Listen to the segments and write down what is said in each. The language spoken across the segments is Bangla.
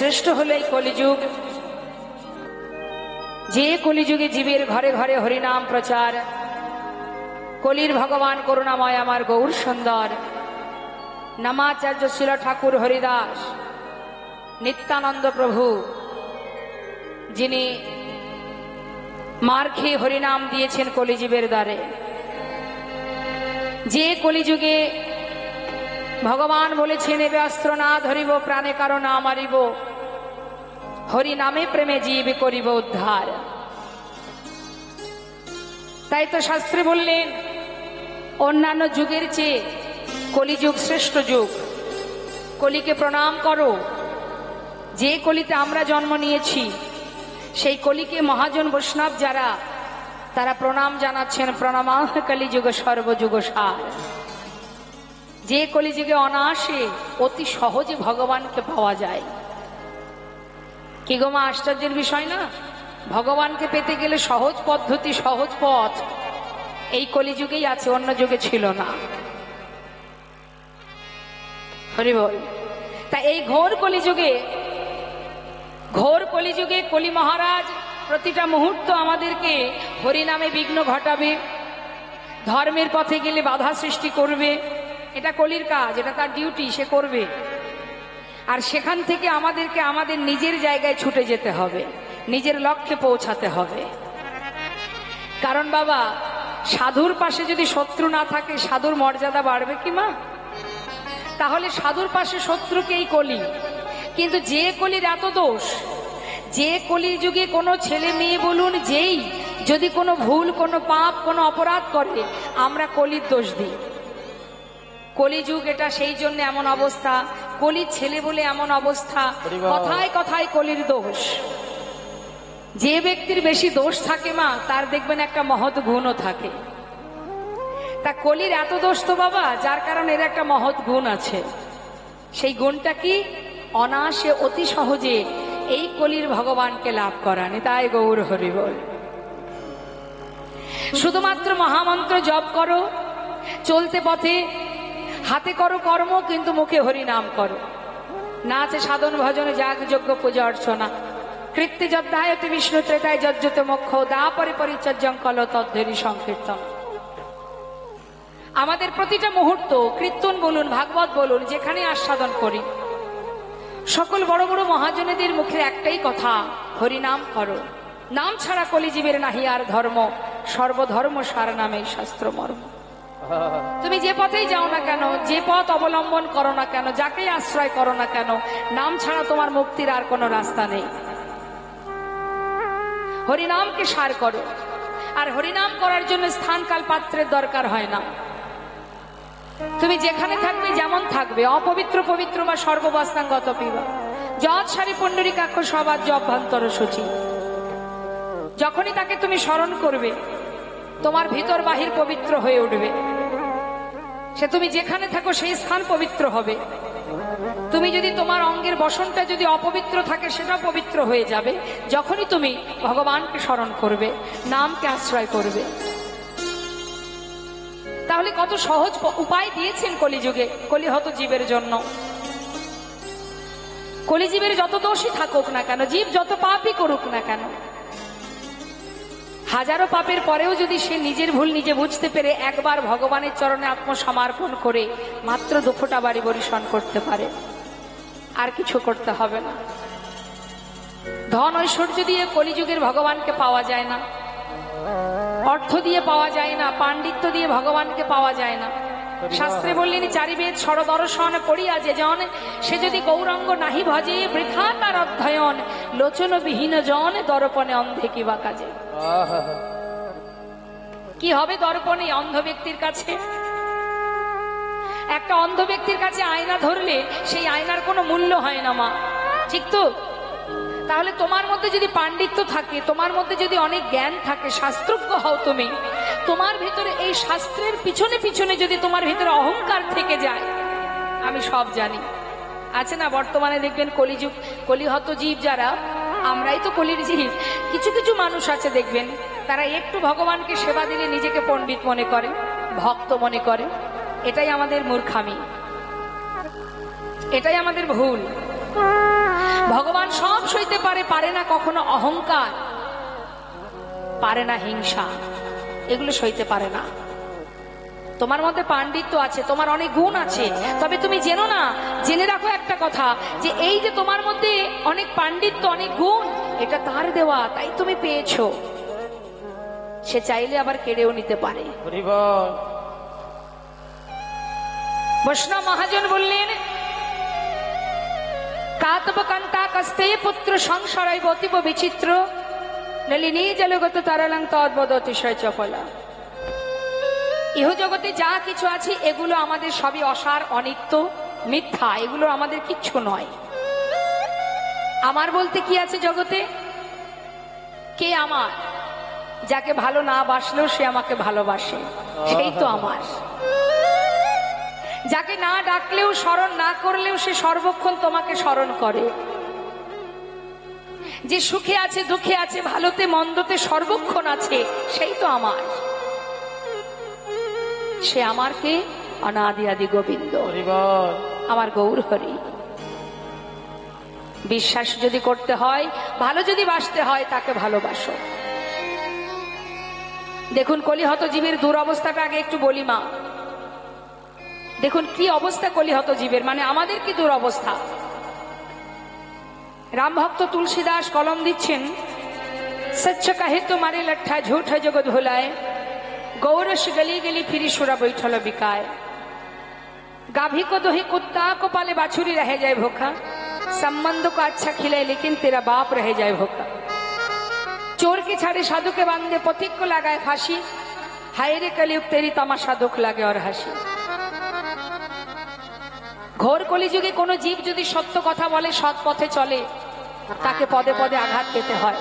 শ্রেষ্ঠ হলো এই কলিযুগ। যে কলিযুগে জীবের ঘরে ঘরে হরিনাম প্রচার, কলির ভগবান করুণাময় আমার গৌর সুন্দর নামাচার্য শিল ঠাকুর হরিদাস নিত্যানন্দ প্রভু, যিনি মার খেয়ে হরিনাম দিয়েছেন কলিজীবের দ্বারে। যে কলিযুগে ভগবান বলেছেন, এবে অস্ত্র না ধরিব প্রাণে কারো না মারিব, হরি নামে প্রেমে জীব করিব উদ্ধার। তাই তো শাস্ত্রে বললেন, অন্যান্য যুগের চেয়ে কলিযুগ শ্রেষ্ঠ যুগ। কলিকে প্রণাম করো। যে কলিতে আমরা জন্ম নিয়েছি, সেই কলিকে মহাজন বৈষ্ণব যারা, তারা প্রণাম জানাচ্ছেন, প্রণামাহ কলিযুগ সর্বযুগ সার। যে কলিযুগে অনায়াসে অতি সহজে ভগবানকে পাওয়া যায়। কি গো মা, আশ্চর্যের বিষয় না? ভগবানকে পেতে গেলে সহজ পদ্ধতি, সহজ পথ এই কলিযুগেই আছে, অন্য যুগে ছিল না। হরি বল। তা এই ঘোর কলিযুগে কলি মহারাজ প্রতিটা মুহূর্ত আমাদেরকে হরিনামে বিঘ্ন ঘটাবে, ধর্মের পথে গেলে বাধা সৃষ্টি করবে। এটা কলির কাজ, এটা তার ডিউটি, সে করবে। আর সেখান থেকে আমাদেরকে আমাদের নিজের জায়গায় ছুটে যেতে হবে, নিজের লক্ষ্যে পৌঁছাতে হবে। কারণ বাবা, সাধুর পাশে যদি শত্রু না থাকে, সাধুর মর্যাদা বাড়বে কি মা? তাহলে সাধুর পাশে শত্রুকে এই কলি। কিন্তু যে কলির এত দোষ, যে কলির যুগে কোনো ছেলে মেয়ে বলুন, যেই যদি কোনো ভুল, কোনো পাপ, কোনো অপরাধ করে, আমরা কলির দোষ দিই। কলিযুগ এটা সেই জন্য এমন অবস্থা, কলির ছেলে বলে এমন অবস্থা, কথায় কথায় কলির দোষ। যে ব্যক্তির বেশি দোষ থাকে মা, তার দেখবেন একটা মহৎ গুণও থাকে। তা কলির এত দোষ তো বাবা, যার কারণে এর একটা মহৎ গুণ আছে। সেই গুণটা কি? অনায়াসে অতি সহজে এই কলির ভগবানকে লাভ করা। তাই গৌর হরি বল। শুধুমাত্র মহামন্ত্র জপ করো, চলতে পথে হাতে করো কর্ম, কিন্তু মুখে হরি নাম করো। না আছে সাধন ভজনে যাগ যজ্ঞ পূজা অর্চনা, কৃত্যে যদ্ধায়তে বিষ্ণু ত্রেতায় যজ্জতে মোক্ষ, দাপরে পরিচর্যং কল তদ্ধরি সংকীর্তন। আমাদের প্রতিটা মুহূর্ত কীর্তন বলুন, ভাগবত বলুন, যেখানে আস্বাদন করি, সকল বড় বড় মহাজনেদের মুখে একটাই কথা, হরিনাম করো। নাম ছাড়া কলিজীবের নাহি আর ধর্ম, সর্বধর্ম সার নামে শাস্ত্র মর্ম। তুমি যে পথেই যাও না কেন, যে পথ অবলম্বন করো না কেন, যাকেই আশ্রয় করো না কেন, নাম ছাড়া তোমার মুক্তির আর কোনো রাস্তা নেই। হরিনামকে সার করো। আর হরিনাম করার জন্য স্থান কাল পাত্রের দরকার হয় না। তুমি যেখানে থাকবে, যেমন থাকবে, অপবিত্র পবিত্র বা সর্ববস্তাঙ্গত পিবা, যৎ সারি পুণ্ডরীকাক্ষ সবাজ্য অভ্যন্তর সূচি। যখনই তাকে তুমি স্মরণ করবে, তোমার ভিতর বাহির পবিত্র হয়ে উঠবে। সে তুমি যেখানে থাকো সেই স্থান পবিত্র হবে। তুমি যদি তোমার অঙ্গের বসনটা যদি অপবিত্র থাকে, সেটা পবিত্র হয়ে যাবে যখনই তুমি ভগবানকে স্মরণ করবে, নামকে আশ্রয় করবে। তাহলে কত সহজ উপায় দিয়েছেন কলিযুগে কলিহত জীবের জন্য। কলিজীবের যত দোষী থাকুক না কেন, জীব যত পাপই করুক না কেন, হাজারো পাপের পরেও যদি সে নিজের ভুল নিজে বুঝতে পেরে একবার ভগবানের চরণে আত্মসমর্পণ করে মাত্র 2 ফোঁটা বাড়ি বরিশন করতে পারে, আর কিছু করতে হবে না। ধন ঐশ্বর্য দিয়ে কলিযুগের ভগবানকে পাওয়া যায় না, অর্থ দিয়ে পাওয়া যায় না, পাণ্ডিত্য দিয়ে ভগবানকে পাওয়া যায় না। শাস্ত্রে বললেন, চারিবেদ ষড়দর্শন পড়িয়া যে জন, সে যদি গৌরাঙ্গ নাহি ভজে, বৃথা তার অধ্যয়ন, লোচন বিহীন জন দর্পণে অন্ধে কিবা কাজে। কি হবে দর্পণে অন্ধ ব্যক্তির কাছে? একটা অন্ধ ব্যক্তির কাছে আয়না ধরলে সেই আয়নার কোনো মূল্য হয় না মা, ঠিক তো? তাহলে তোমার মধ্যে যদি পাণ্ডিত্য থাকে, তোমার মধ্যে যদি অনেক জ্ঞান থাকে, শাস্ত্রজ্ঞ হও তুমি, তোমার ভিতরে এই শাস্ত্রের পিছনে পিছনে যদি তোমার ভিতরে অহংকার থেকে যায়, আমি সব জানি, আছে না? বর্তমানে দেখবেন কলিযুগ, কলিহত জীব যারা, আমরাই তো কলির জীব। কিছু কিছু মানুষ আছে দেখবেন, তারা একটু ভগবানকে সেবা দিলে নিজেকে পণ্ডিত মনে করে, ভক্ত মনে করে। এটাই আমাদের মূর্খামি, এটাই আমাদের ভুল। ভগবান সব সইতে পারে, পারে না কখনো অহংকার, পারে না হিংসা, এগুলো সইতে পারে না। তোমার মধ্যে পাণ্ডিত্য আছে, তোমার অনেক গুণ আছে, তবে তুমি জেনো না, জেনে রাখো একটা কথা, যে এই যে তোমার মধ্যে অনেক পাণ্ডিত্য, অনেক গুণ, এটা তার দেওয়া, তাই তুমি পেয়েছো। সে চাইলে আবার কেড়েও নিতে পারে। বৈষ্ণব মহাজন বললেন, কাতব কণ্টা কস্তে পুত্র সংসারাই অতীব বিচিত্র নলিনী জলগত তারালং তদ্বদ অতিশয় চপলা। ইহ জগতে যা কিছু আছে এগুলো আমাদের সবই অসার, অনিত্য, মিথ্যা, এগুলো আমাদের কিচ্ছু নয়। আমার বলতে কি আছে জগতে? কে আমার? যাকে ভালো না বাসলেও সে আমাকে ভালোবাসে, সেই তো আমার। যাকে না ডাকলেও, স্মরণ না করলেও সে সর্বক্ষণ তোমাকে স্মরণ করে। যে সুখে আছে, দুঃখে আছে, ভালোতে মন্দতে সর্বক্ষণ আছে, সেই তো আমার। সে আমার কে? অনাদি আদি গোবিন্দ, আমার গৌর হরি। বিশ্বাস যদি করতে হয়, ভালো যদি বাসতে হয়, তাকে ভালোবাসো। দেখুন কলিহত জীবের দুরবস্থাটা আগে একটু বলি মা। দেখুন কি অবস্থা কলিহত জীবের, মানে আমাদের কি দুরবস্থা। রাম ভক্ত তুলসীদাস কলম দিচ্ছেন, সচ্চ কাহে তো মারে লঠা ঝুঠ জগৎ ভুলায়, গৌরস গলি গলি ফিরি সুরা বৈঠল বিকায়, गाभी को दोही कुत्ता को पाले बाछुरी रह जाए भूखा, संबंध को अच्छा खिलाए लेकिन तेरा बाप रह जाए भूखा, चोर के छाड़े साधु के बांधे पथिक को लगाए फांसी, हाय रे कलयुग तेरी तमाशा दुख लागे और हाসি। ঘোর কলিযুগে কোন জীব যদি সত্য কথা বলে, সৎ পথে চলে, তাকে পদে পদে আঘাত পেতে হয়।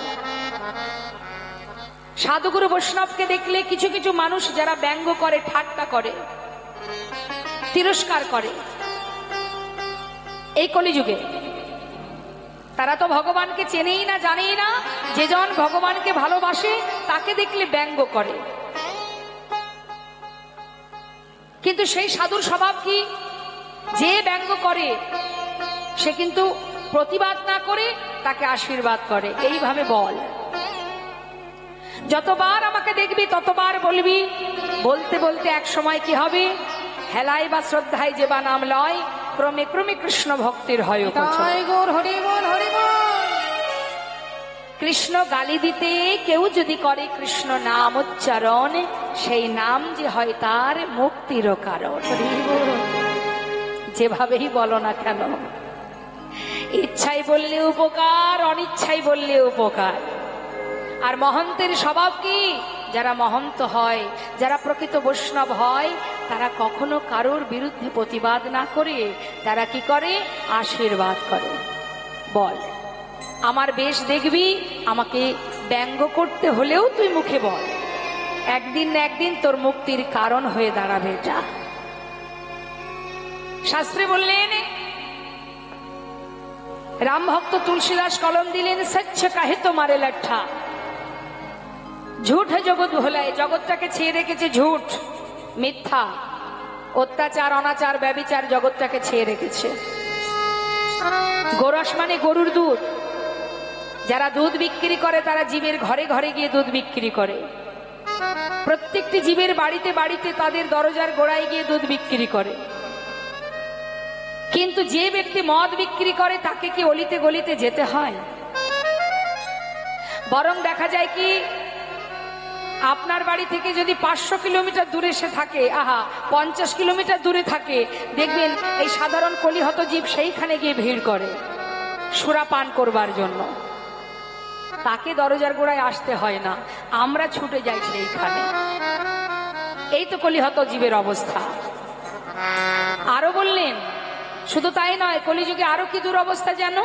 সাধুগুরু বৈষ্ণবকে দেখলে কিছু কিছু মানুষ যারা ব্যঙ্গ করে, ঠাট্টা করে, তিরস্কার করে, এই কলিযুগে তারা তো ভগবানকে চেনেই না, জানেই না। যে জন ভগবানকে ভালোবাসে তাকে দেখলে ব্যঙ্গ করে। কিন্তু সেই সাধুর স্বভাব কি? যে ব্যঙ্গ করে সে কিন্তু প্রতিবাদ না করে তাকে আশীর্বাদ করে, এইভাবে বল। যতবার আমাকে দেখবি ততবার বলবি, বলতে বলতে এক সময় কি হবে? হেলায় বা শ্রদ্ধায় যে বা নাম লয়, ক্রমে ক্রমে কৃষ্ণ ভক্তির হয়। কৃষ্ণ গালি দিতে কেউ যদি করে কৃষ্ণ নাম উচ্চারণ, সেই নাম যে হয় তার মুক্তির কারণ। যেভাবেই বলো না কেন, ইচ্ছাই বললে উপকার, অনিচ্ছাই বললে উপকার। আর মহন্তের স্বভাব কি? যারা মহন্ত হয়, যারা প্রকৃত বৈষ্ণব হয়, তারা কখনো কারোর বিরুদ্ধে প্রতিবাদ না করে তারা কি করে? আশীর্বাদ করে। বল, আমার বেশ দেখবি, আমাকে ব্যঙ্গ করতে হলেও তুই মুখে বল, একদিন না একদিন তোর মুক্তির কারণ হয়ে দাঁড়াবে। যা। শাস্ত্রে বললেন, রাম ভক্ত তুলসীদাস কলম দিলেন, সচ্চ কাহে তো মারে লঠা, ঝুঠ জগৎ ভোলায়। জগৎটাকে ছেয়ে রেখেছে ঝুঠ, মিথ্যা, অত্যাচার, অনাচার, ব্যভিচার, জগৎটাকে ছেয়ে রেখেছে। গোরস মানে গরুর দুধ। যারা দুধ বিক্রি করে তারা জীবের ঘরে ঘরে গিয়ে দুধ বিক্রি করে। প্রত্যেকটি জীবের বাড়িতে বাড়িতে তাদের দরজার গোড়ায় গিয়ে দুধ বিক্রি করে। কিন্তু যে ব্যক্তি মদ বিক্রি করে তাকে কি অলিতে গলিতে যেতে হয়? বরং দেখা যায় কি, আপনার বাড়ি থেকে যদি 500 কিলোমিটার দূরে সে থাকে, 50 কিলোমিটার দূরে থাকে, দেখবেন এই সাধারণ কলিহত জীব সেইখানে গিয়ে ভিড় করে সুরা পান করবার জন্য। তাকে দরজার গোড়ায় আসতে হয় না, আমরা ছুটে যাই সেইখানে। এই তো কলিহত জীবের অবস্থা। আরো বললেন, শুধু তাই নয়, কলিযুগে আরো কি দুরবস্থা জানো?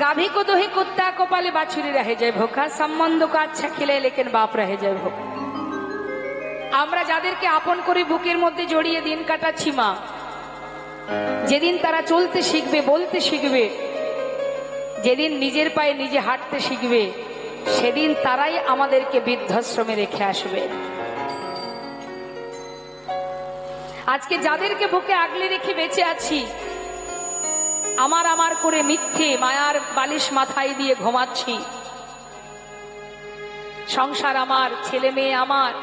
गाभी को दोही कुत्ता को पाले बाछुरी रह जाए भूखा, সম্বন্ধ को अच्छा खिले लेकिन बाप रह जाए भूखा। আমরা যাদেরকে আপন করে বুকের মধ্যে জড়িয়ে দিন কাটাচ্ছি মা, যেদিন তারা চলতে শিখবে, বলতে শিখবে, যেদিন নিজের পায়ে নিজে হাঁটতে শিখবে, সেদিন তারাই আমাদেরকে বৃদ্ধাশ্রমে রেখে আসবে। আজকে যাদেরকে বুকে আগলে রেখে বেঁচে আছি, আমার আমার করে মিথ্যে মায়ার বালিশ মাথায় দিয়ে ঘুমাচ্ছি। সংসার আমার, ছেলে মেয়ে আমার,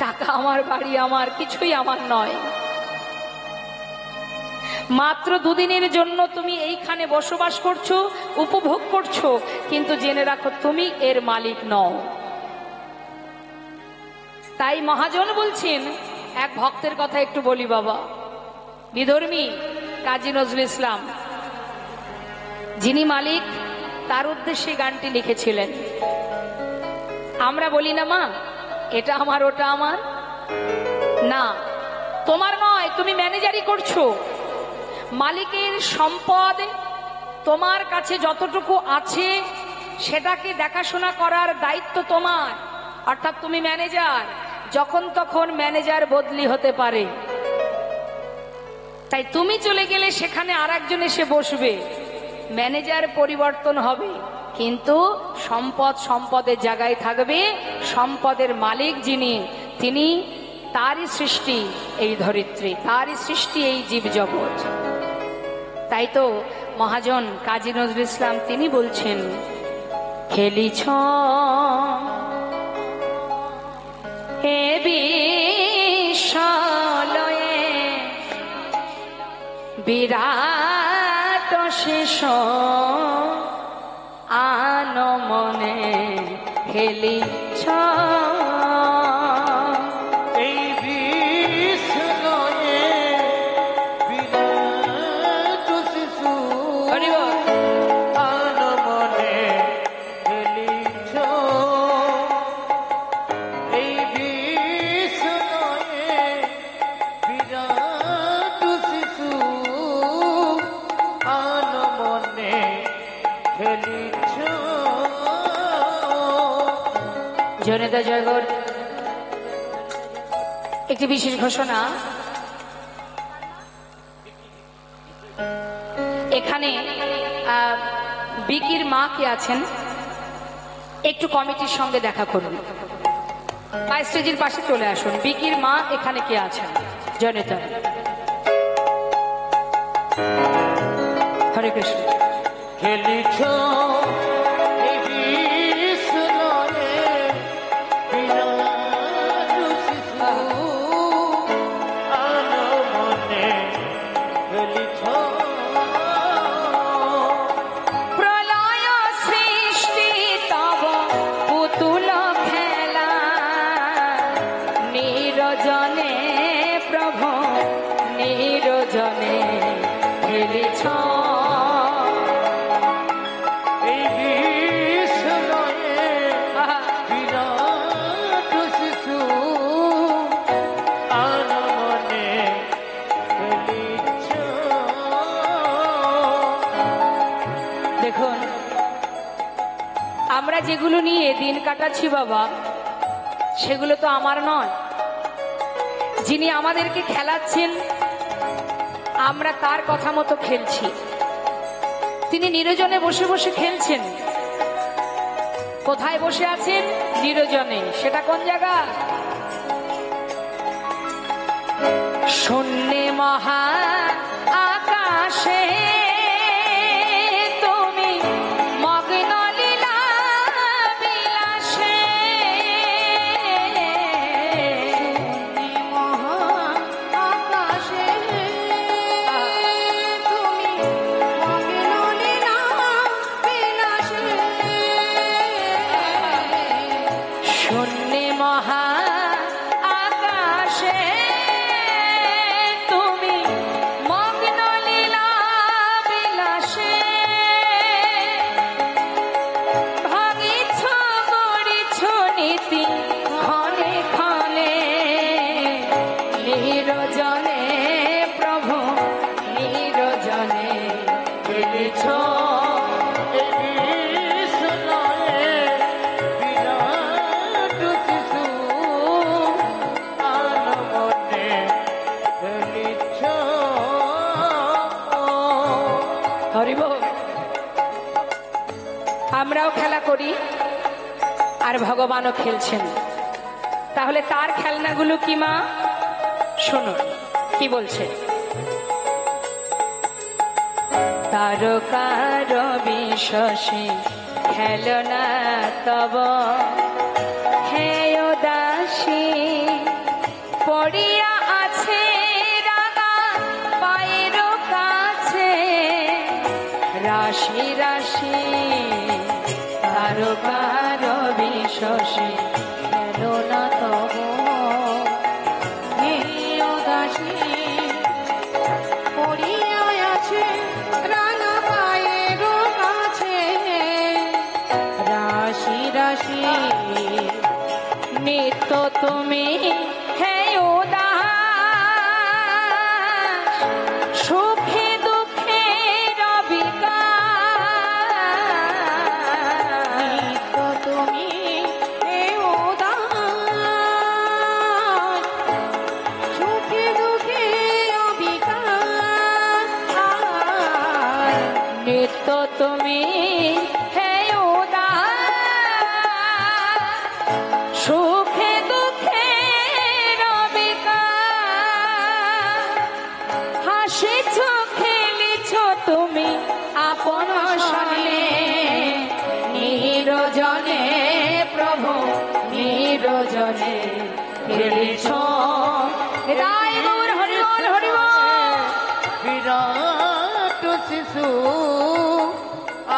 টাকা আমার, বাড়ি আমার, কিছুই আমার নয়। মাত্র দুদিনের জন্য তুমি এইখানে বসবাস করছো, উপভোগ করছো, কিন্তু জেনে রাখো তুমি এর মালিক নও। তাই মহাজন বলছেন, এক ভক্তের কথা একটু বলি বাবা, বিধর্মী কাজী নজরুল ইসলাম, যিনি মালিক তার উদ্দেশ্যে গানটি লিখেছিলেন। আমরা বলি না মা এটা আমার ওটা আমার, না তোমার নয়, তুমি ম্যানেজারই করছো। মালিকের সম্পদ তোমার কাছে যতটুকু আছে সেটাকে দেখাশোনা করার দায়িত্ব তোমার, অর্থাৎ তুমি ম্যানেজার। যখন তখন ম্যানেজার বদলি হতে পারে, তাই তুমি চলে গেলে সেখানে আর একজন এসে বসবে, ম্যানেজার পরিবর্তন হবে, কিন্তু সম্পদ সম্পদের জায়গায় থাকবে। সম্পদের মালিক যিনি, তিনি, তারই সৃষ্টি এই ধরিত্রী, তারই সৃষ্টি এই জীবজগৎ। তাই তো মহাজন কাজী নজরুল ইসলাম তিনি বলছেন, খেলিছ হে বিশ্বলয়ে বিরাট শেষ আনমনে খেলিছ এই বিশ্বলয়ে বিরাট শিশু আনমনে খেলিছ। এই বিশ্বলয়ে বিরাট শিশু আনমনে খেলিছ। জনতা জগৎ একটি বিশেষ ঘোষণা, এখানে বিকির মা কে আছেন, একটু কমিটির সঙ্গে দেখা করুন, বা স্টেজের পাশে চলে আসুন। বিকির মা এখানে কে আছেন? জনতা হরে কৃষ্ণ। খেলিছ এই বিশ্বলয়ে বিরাট শিশু আনমনে খেলিছ। প্রলয় সৃষ্টি তব পুতুল খেলা, নিরজনে প্রভু নিরজনে খেলিছ। এই বিশ্বলয়ে বিরাট শিশু আনমনে খেলিছ। দেখুন, আমরা যেগুলো নিয়ে দিন কাটাচ্ছি বাবা, সেগুলো তো আমার নয়। যিনি আমাদেরকে খেলাচ্ছেন, আমরা তার কথা মতো খেলছি। তিনি নিরজনে বসে বসে খেলছেন। কোথায় বসে আছেন? নিরজনে। সেটা কোন জায়গা? শূন্যে মহা আকাশে তুমি মগ্ন লীলা বিলাসে। শূন্যে মহা আকাশে তুমি মগ্ন লীলা বিলাসে। শূন্যে মহা আকাশে তুমি মগ্ন লীলা বিলাসে। ভাগিছ গড়িছ নীতি ক্ষণে ক্ষণে, নিরজনে প্রভু নিরজনে খেলিছ। এই বিশ্বলয়ে বিরাট শিশু আনমনে খেলিছ। হরিব, আমরাও খেলা করি আর ভগবানও খেলছেন। তাহলে তার খেলনাগুলো কি মা? শুনুন কি বলছে। তারকার বিশ্বসী খেলনা তব হে দাসী পড়িয়া আছে রাঙা পায়ের কাছে রাশি রাশি তারকার বিশ্বসী খেলনা তব হে দাসী পড়িয়া আছে রাঙা পায়ের কাছে রাশি রাশি নিত্য তুমি হে উদাস সুখে দুঃখে রবিকার নিত্য তুমি হে উদাস সুখে দুঃখে রবিকার নিত্য তুমি হে উদাস সুখে দুঃখে রবিকার হাসিছ খেলিছ তুমি আপন সনে নিরজনে প্রভু নিরজনে খেলিছ রায় গৌর হরি বল হরি বল বিরাট শিশু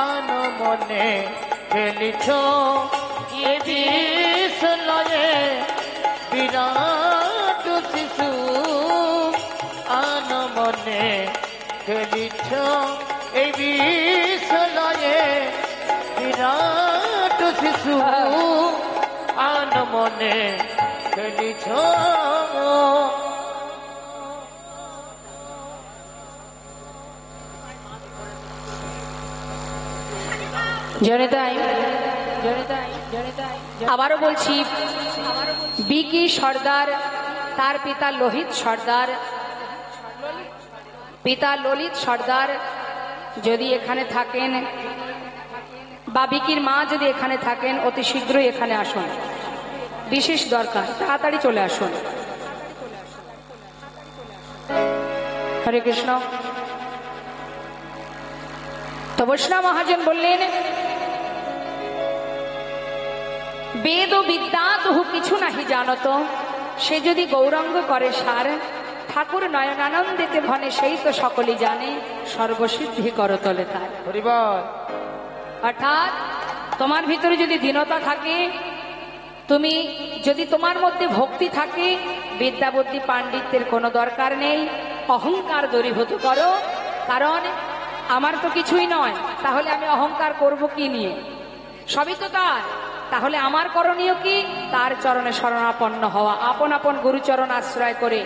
আনমনে খেলিছ এ বিশ্বলয়ে বিরাট শিশু আনমনে খেলিছ এই বিশ্বলয়ে বিরাট শিশু আনমনে খেলিছ জনতাই আবারও বলছি বিকি সর্দার তার পিতা লোহিত সর্দার পিতা ললিত সর্দার যদি এখানে থাকেন বা বিকির মা যদি এখানে থাকেন অতি শীঘ্রই এখানে আসুন বিশেষ দরকার তাড়াতাড়ি চলে আসুন হরে কৃষ্ণ তো বৈষ্ণব মহাজন বললেন বেদ ও বিদ্যা তহু কিছু নাহি জানত সে যদি গৌরাঙ্গ করে সার ঠাকুর নয়নানন্দিতে ভনে সেই তো সকলেই জানে সর্বসিদ্ধি করতলে তার হরিবল অর্থাৎ তোমার ভিতরে যদি দীনতা থাকে তুমি যদি তোমার মধ্যে ভক্তি থাকে বিদ্যা বুদ্ধি পাণ্ডিত্যের কোনো দরকার নেই অহংকার দূরীভূত করো কারণ আমার তো কিছুই নয় তাহলে আমি অহংকার করব কি নিয়ে সবই তো তার তাহলে আমার করণীয় কি তার চরণে শরণাপন্ন হওয়া আপন আপন গুরুচরণ আশ্রয় করে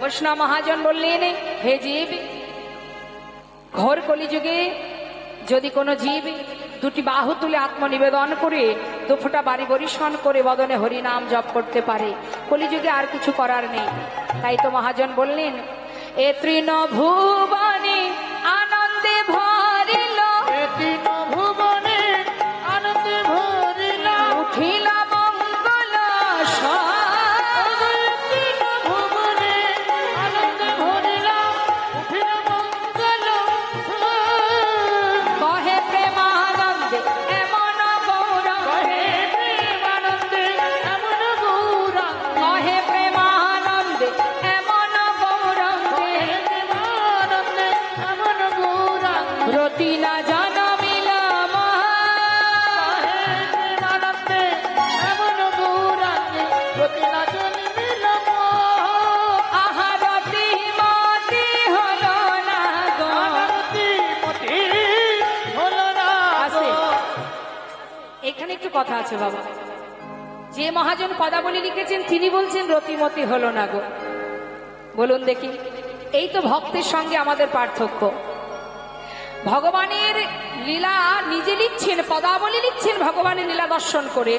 বৈষ্ণব মহাজন বললেন হে জীব ঘোর কলিযুগে যদি কোনো জীব দুটি বাহু তুলে আত্মনিবেদন করে দুফোঁটা বাড়ি বরিশন করে বদনে হরি নাম জপ করতে পারে কলিযুগে আর কিছু করার নেই তাই তো মহাজন বললেন এ তৃণ ভুবনে আনন্দে ভরিল তিন ভুবনে আনন্দে ভরিল উঠিল মঙ্গল তিন ভুবনে আনন্দে ভরিল উঠিল মঙ্গল কহে প্রেমানন্দে এমন গৌরঙ্গ কহে প্রেমানন্দে এমন গৌরাঙ্গ কহে প্রেমানন্দে এমন গৌরঙ্গে কহে প্রেমানন্দে এমন গৌরাঙ্গ রতি না জনমিল কহে প্রেমানন্দে এমন গৌরাঙ্গ প্রতি না জন্মিল আহা রতি মতি হলো না গো আনন্দি মতি হলো না আছে। এখানে একটু কথা আছে বাবা যে মহাজন পদাবলী লিখেছেন তিনি বলছেন রতিমতি হলো না গো বলুন দেখি এই তো ভক্তের সঙ্গে আমাদের পার্থক্য ভগবানের লীলা নিজে লিখছেন পদাবলী লিখছেন ভগবানের লীলা দর্শন করে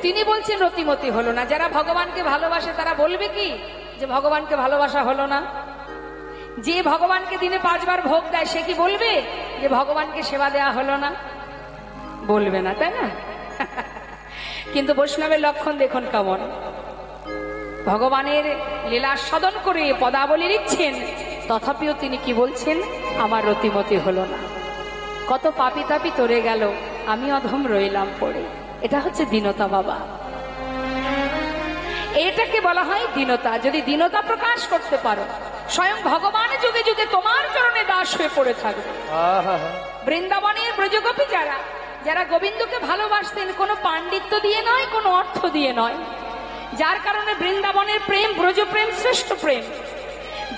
তিনি বলছেন রতিমতি হলো না যারা ভগবানকে ভালোবাসে তারা বলবে কি যে ভগবানকে ভালোবাসা হলো না যে ভগবানকে দিনে 5 বার ভোগ দেয় সে কি বলবে যে ভগবানকে সেবা দেয়া হলো না বলবে না তাই না কিন্তু বৈষ্ণবের লক্ষণ দেখুন কেমন ভগবানের লীলা সদন করে পদাবলী লিখছেন তথাপিও তিনি কি বলছেন, আমার রতিমতি হলো না। কত পাপি তাপি তরে গেল, আমি অধম রইলাম পড়ে। এটা হচ্ছে দীনতা বাবা, এটাকে বলা হয় দীনতা। যদি দীনতা প্রকাশ করতে পারো, স্বয়ং ভগবান যুগে যুগে তোমার চরণে দাস হয়ে পড়ে থাকবে। বৃন্দাবনের ব্রজগোপী যারা যারা গোবিন্দকে ভালোবাসতেন, কোনো পাণ্ডিত্য দিয়ে নয়, কোনো অর্থ দিয়ে নয়, যার কারণে বৃন্দাবনের প্রেম ব্রজপ্রেম শ্রেষ্ঠ প্রেম।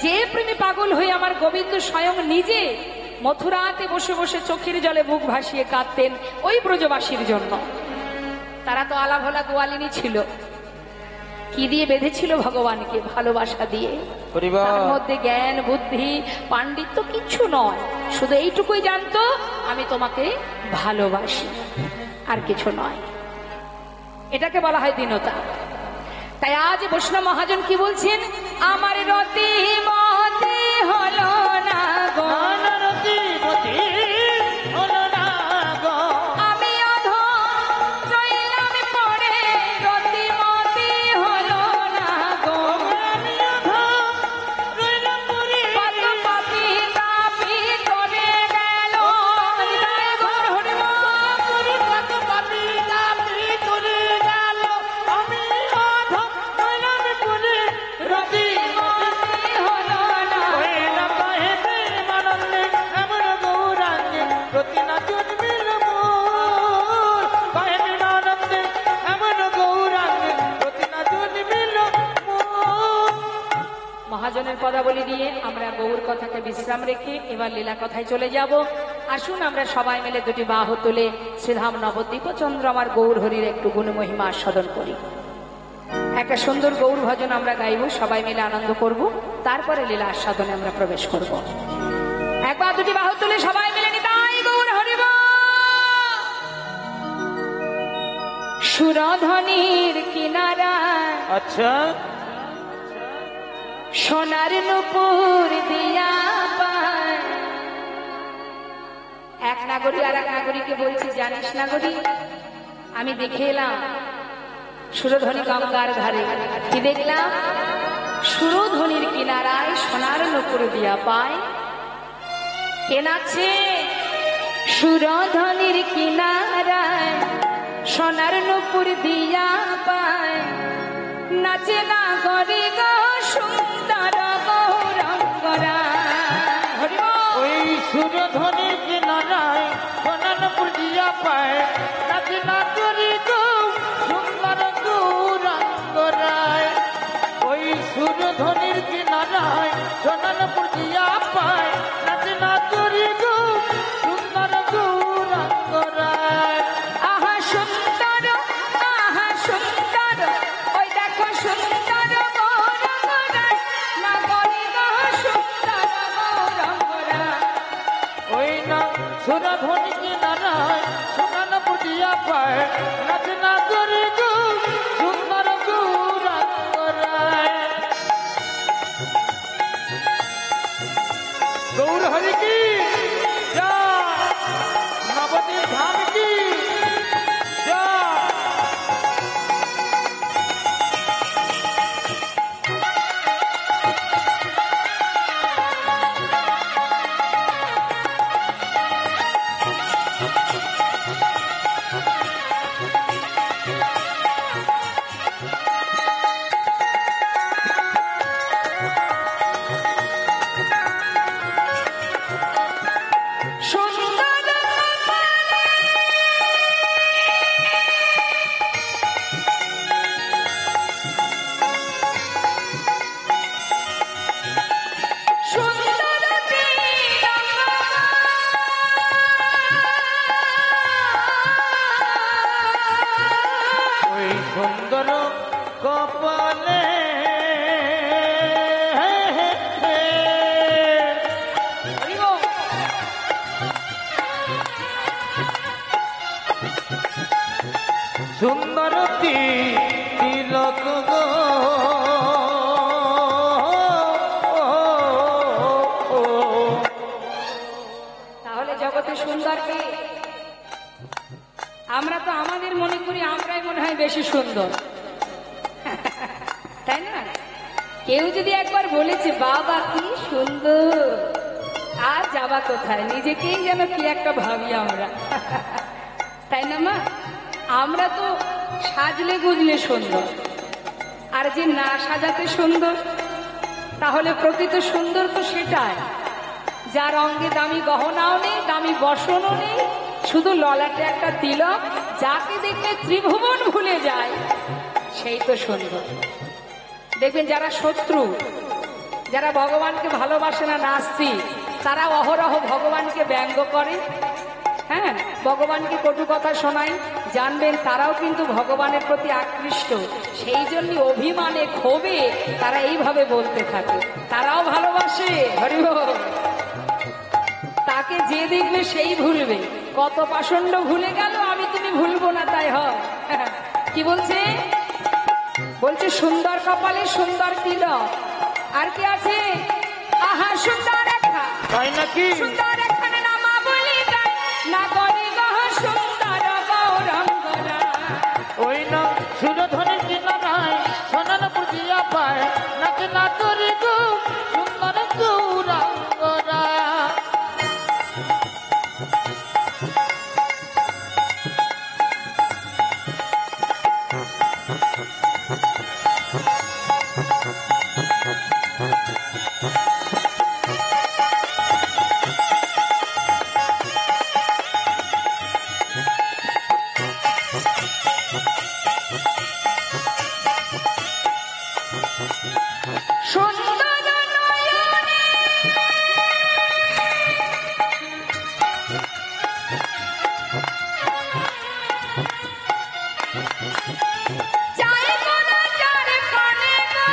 যে প্রেমে পাগল হয়ে আমার গোবিন্দ স্বয়ং নিজে মথুরাতে বসে বসে চোখের জলে বুক ভাসিয়ে কাঁদতেন ওই ব্রজবাসীর জন্য। তারা তো আলাভোলা গোয়ালিনী ছিল, কি দিয়ে বেঁধেছিল ভগবানকে? ভালোবাসা দিয়ে। তার মধ্যে জ্ঞান বুদ্ধি পাণ্ডিত্য কিছু নয়, শুধু এইটুকুই জানতো, আমি তোমাকে ভালোবাসি, আর কিছু নয়। এটাকে বলা হয় দীনতা। তাই আজ বৈষ্ণব মহাজন কি বলছেন, আমার রতি মতে হলো না গো, আমি অধম রইলাম পড়ে, রতি মতে হলো না গো, কত পাপী তাপী করে গেল, রতি মতে হলো না। মহাজনের পদাবলী দিয়ে আমরা গৌর কথাকে বিশ্রাম রেখে এবার লীলা কথায় চলে যাব। আসুন আমরা সবাই মিলে দুটি বাহু তুলে শ্রীধাম নবদ্বীপ চন্দ্র আমার গৌর হরির একটু গুণমহিমা আস্বাদন করি। একটা সুন্দর গৌর ভজন আমরা গাইব, সবাই মিলে আনন্দ করব, তারপরে লীলা আস্বাদনে আমরা প্রবেশ করব। একবার দুটি বাহু তুলে সবাই মিলে নিতাই গৌর হরিব। সুরধনির কিনারা আচ্ছা, সোনার নুপুর দিয়া পায়। এক নাগরী আর এক নাগরীকে বলছি, জানিস নাগরী, আমি দেখে এলাম সুরধনী গঙ্গার ধারে। কি দেখলাম? সুরধনির কিনারায় সোনার নুপুর দিয়া পায়। কে নাচে? সুরধনির কিনারায় সোনার নুপুর দিয়া পায়, নাচে নাগরী গো সুন্দর গৌরঙ্গরা। ওই সুরধনির কিনারায় সোনারপুর দিয়া পায়, নাচে নাগরী গো সুন্দর গৌরাঙ্গরায়। ওই সুরধনির কিনারায় সোনারপুর দিয়া পায়, নাচে নাগরী গো সুন্দর গৌরাঙ্গরায়। আহা সুন্দর, আহা সুন্দর, ওই দেখো সুন্দর গৌরঙ্গরা, নাগরী গো সুন্দর গৌরঙ্গরা। ওই না সুরধনি কিনারায় সোনারপুর দিয়া পায়, নাচে নাগরী গো সুন্দর গৌরাঙ্গরায়। গৌর হরি কি জয়, নবদ্বীপ ধাম কি জয়। সুন্দর সুন্দর ওই সুন্দর কপালে সুন্দর তিলক গো। তাহলে জগতে সুন্দর কে? আমরা তো আমাদের মনে করি আমরাই মনে হয় বেশি সুন্দর, তাই না? কেউ যদি একবার বলেছে বাবা কি সুন্দর, আর যাবা কোথায়, নিজেকেই যেন কি একটা ভাবি আমরা। তাই না মা? আমরা তো সাজলে গুজলে সুন্দর, আর যে না সাজাতে সুন্দর, তাহলে প্রকৃত সুন্দর তো সেটাই যার অঙ্গে দামি গহনাও নেই, দামি বসনও নেই, শুধু ললাটে একটা তিলক, যাকে দেখলে ত্রিভুবন ভুলে যায়, সেই তো সুন্দর। দেখবেন যারা শত্রু, যারা ভগবানকে ভালোবাসে না, নাস্তিক, তারা অহরহ ভগবানকে ব্যঙ্গ করে, হ্যাঁ, ভগবানকে কটু কথা শোনায়, জানবেন তারাও কিন্তু ভগবানের প্রতি আকৃষ্ট। সেই জন্য অভিমানে ক্ষোভে তারা এইভাবে বলতে থাকে, তারাও ভালোবাসে। হরি বল। তাকে যে দেখবে সেই ভুলবে। কত পাষণ্ড ভুলে গেল, আমি তুমি ভুলবো না, তাই হয়। কি বলছে? বলছে সুন্দর কপালে সুন্দর তিলক, আর কি আছে? আহা সুন্দর রেখা, তাই নাকি? সুন্দর এখানে নামা বলি যায় না, করি গহ সুন্দর গৌরঙ্গরা। ওই না সুরধ্বনি কিনারায় সোনার পুজিয়া পায়, নাকি না তোর গো সুন্দর গৌরাঙ্গরা। সুন্দর নয়নে চাই কোন চার পানে গো,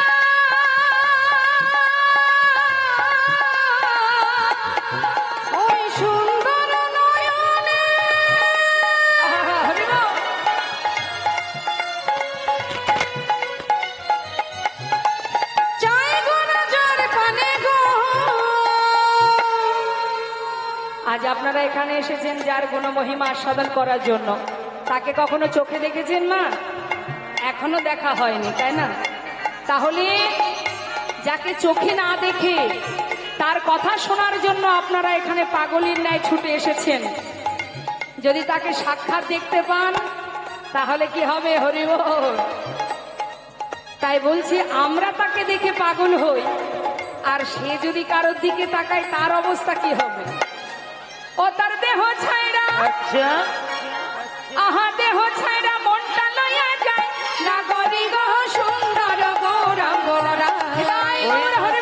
ওই সুন্দর নয়নে। আহা, হরি বল। আজ আপনারা এখানে এসেছেন যার গুণ মহিমা আস্বাদন করার জন্য, তাকে কখনো চোখে দেখেছেন মা? এখনো দেখা হয়নি, তাই না? তাহলে যাকে চোখে না দেখে তার কথা শোনার জন্য আপনারা এখানে পাগলের ন্যায় ছুটে এসেছেন, যদি তাকে সাক্ষাৎ দেখতে পান তাহলে কি হবে? হরি বল। তাই বলছি, আমরা তাকে দেখে পাগল হই, আর সে যদি কারোর দিকে তাকায় তার অবস্থা কি হবে? ও তার দেহ ছাইরা, আচ্ছা, আহা দেহ ছাইরা মনটা লইয়া যায় না, গরি গহ সুন্দর গৌরঙ্গরা। হরি